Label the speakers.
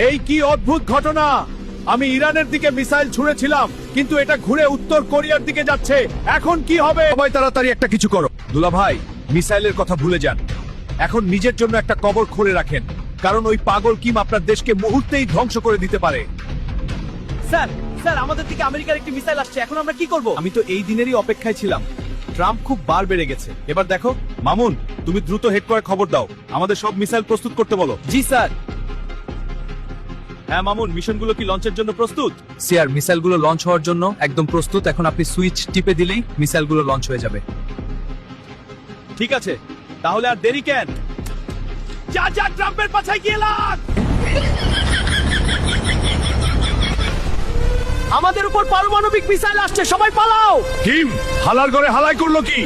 Speaker 1: এই কি অদ্ভুত ঘটনা! আমি ইরানের দিকে মিসাইল ছুঁড়েছিলাম, কিন্তু এটা ঘুরে উত্তর কোরিয়ার দিকে যাচ্ছে। এখন কি হবে? সবাই তাড়াতাড়ি একটা কিছু করো। দুলা ভাই, মিসাইলের কথা ভুলে যান। এখন নিজের জন্য একটা কবর খুঁড়ে রাখেন, কারণ ওই পাগল কিম আপনার দেশকে মুহূর্তেই ধ্বংস করে দিতে পারে।
Speaker 2: স্যার স্যার, আমাদের দিকে আমেরিকার একটি মিসাইল আসছে, এখন আমরা কি করব?
Speaker 1: আমি তো এই দিনেরই অপেক্ষায় ছিলাম। ট্রাম্প খুব বার বেড়ে গেছে। এবার দেখো মামুন, তুমি দ্রুত হেড করে খবর দাও, আমাদের সব মিসাইল প্রস্তুত করতে বলো।
Speaker 2: জি স্যার।
Speaker 1: হ্যাঁ মামুন, মিশনগুলো কি লঞ্চের জন্য প্রস্তুত?
Speaker 2: স্যার, মিসাইলগুলো লঞ্চ হওয়ার জন্য একদম প্রস্তুত। এখন আপনি সুইচ টিপে দিলেই মিসাইলগুলো লঞ্চ হয়ে যাবে।
Speaker 1: ঠিক আছে, তাহলে আর দেরি কেন? যা যা, ট্রাম্পের পাছায় গিয়ে লাগ!
Speaker 2: আমাদের উপর পারমাণবিক মিসাইল আসছে, সবাই পালাও!
Speaker 1: কিম হালার করে হালাই করলো কি?